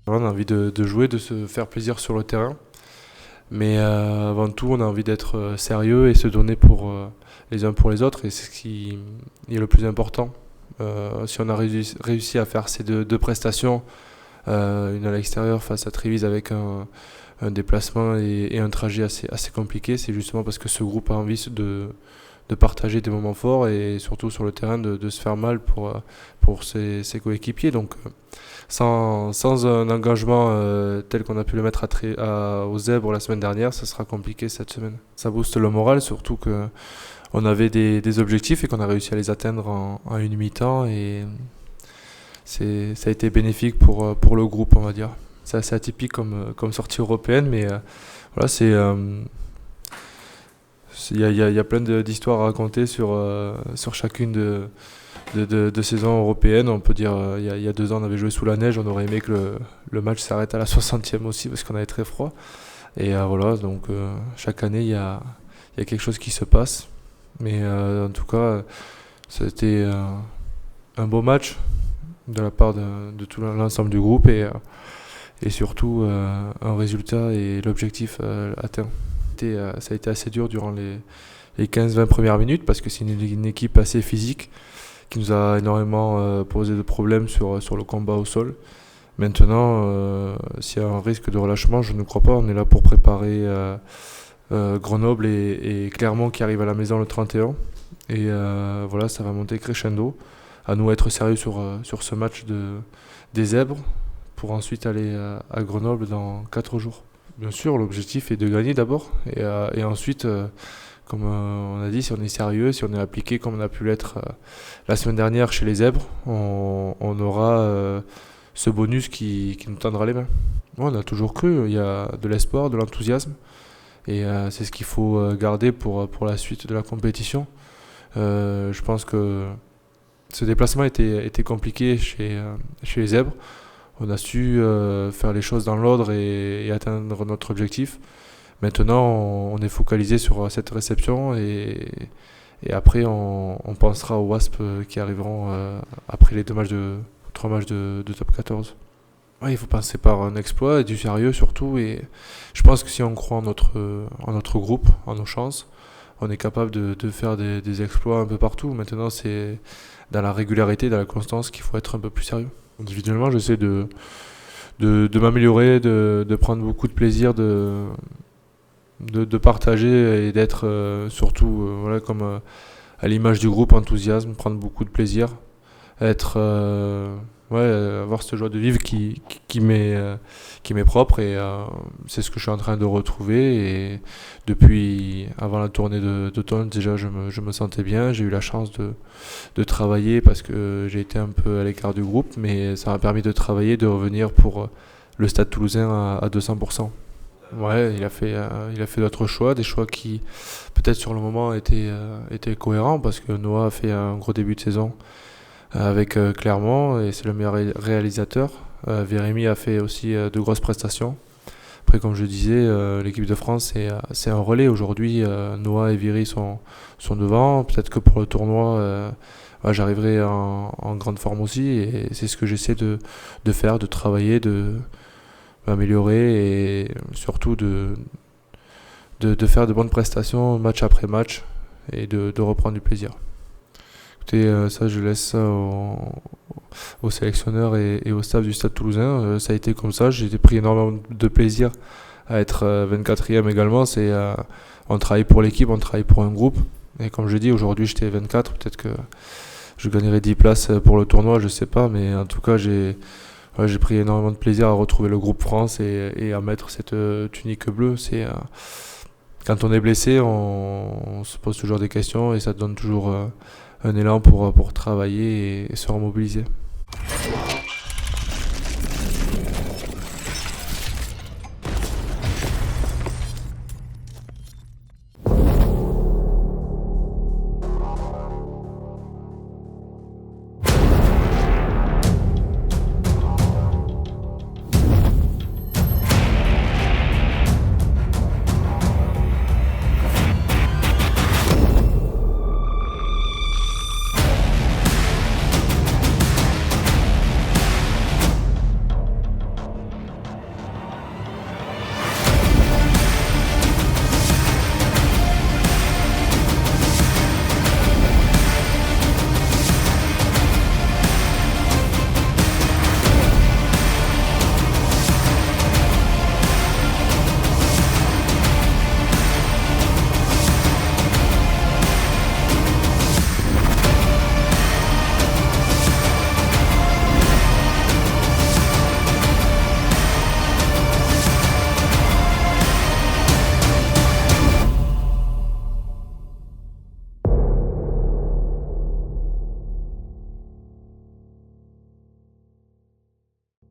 On a envie de jouer, de se faire plaisir sur le terrain. Mais avant tout, on a envie d'être sérieux et se donner pour les uns pour les autres. Et c'est ce qui est le plus important. Si on a réussi à faire ces deux prestations, une à l'extérieur face à Trévise avec un déplacement et un trajet assez compliqué, c'est justement parce que ce groupe a envie de partager des moments forts et surtout sur le terrain de se faire mal pour ses coéquipiers. Donc sans un engagement tel qu'on a pu le mettre aux Zèbres la semaine dernière, ça sera compliqué cette semaine. Ça booste le moral, surtout que on avait des objectifs et qu'on a réussi à les atteindre en une mi-temps et ça a été bénéfique pour le groupe, on va dire. C'est assez atypique comme sortie européenne, mais voilà, il y a plein d'histoires à raconter sur chacune de saisons européennes. On peut dire, il y a 2 ans, on avait joué sous la neige, on aurait aimé que le match s'arrête à la 60e aussi parce qu'on avait très froid. Et voilà, donc chaque année, il y a quelque chose qui se passe. Mais en tout cas, c'était un beau match de la part de tout l'ensemble du groupe et surtout un résultat et l'objectif atteint. Ça a été assez dur durant les 15-20 premières minutes parce que c'est une équipe assez physique qui nous a énormément posé de problèmes sur le combat au sol. Maintenant, s'il y a un risque de relâchement, je ne crois pas. On est là pour préparer Grenoble et Clermont qui arrivent à la maison le 31. Et voilà, ça va monter crescendo. À nous être sérieux sur ce match des Zèbres pour ensuite aller à Grenoble dans 4 jours. Bien sûr, l'objectif est de gagner d'abord et ensuite, comme on a dit, si on est sérieux, si on est appliqué comme on a pu l'être la semaine dernière chez les Zèbres, on aura ce bonus qui nous tendra les mains. Ouais, on a toujours cru, il y a de l'espoir, de l'enthousiasme et c'est ce qu'il faut garder pour la suite de la compétition. Je pense que ce déplacement était compliqué chez les Zèbres. On a su faire les choses dans l'ordre et atteindre notre objectif. Maintenant, on est focalisé sur cette réception et après, on pensera aux Wasps qui arriveront après les 3 matchs de top 14. Ouais, il faut passer par un exploit et du sérieux surtout. Et je pense que si on croit en notre groupe, en nos chances, on est capable de faire des exploits un peu partout. Maintenant, c'est dans la régularité, dans la constance qu'il faut être un peu plus sérieux. Individuellement, j'essaie de m'améliorer, de prendre beaucoup de plaisir, de partager et d'être surtout voilà, comme à l'image du groupe, enthousiasme, prendre beaucoup de plaisir, être avoir cette joie de vivre qui m'est propre et c'est ce que je suis en train de retrouver et depuis avant la tournée d'automne déjà je me sentais bien, j'ai eu la chance de travailler parce que j'ai été un peu à l'écart du groupe mais ça m'a permis de travailler, de revenir pour le Stade Toulousain à 200%. Ouais, il a fait d'autres choix, des choix qui peut-être sur le moment étaient cohérents parce que Noah a fait un gros début de saison avec Clermont et c'est le meilleur réalisateur. Vérémy a fait aussi de grosses prestations. Après, comme je disais, l'équipe de France c'est un relais aujourd'hui. Noah et Viry sont devant. Peut-être que pour le tournoi, j'arriverai en grande forme aussi et c'est ce que j'essaie de faire, de travailler, de m'améliorer et surtout de faire de bonnes prestations match après match et de reprendre du plaisir. Écoutez, ça je laisse ça aux sélectionneurs et au staff du Stade Toulousain. Ça a été comme ça, j'ai pris énormément de plaisir à être 24e également. On travaille pour l'équipe, on travaille pour un groupe. Et comme je dis, aujourd'hui j'étais 24, peut-être que je gagnerai 10 places pour le tournoi, je sais pas. Mais en tout cas, j'ai pris énormément de plaisir à retrouver le groupe France et à mettre cette tunique bleue. Quand on est blessé, on se pose toujours des questions et ça te donne toujours un élan pour travailler et se remobiliser.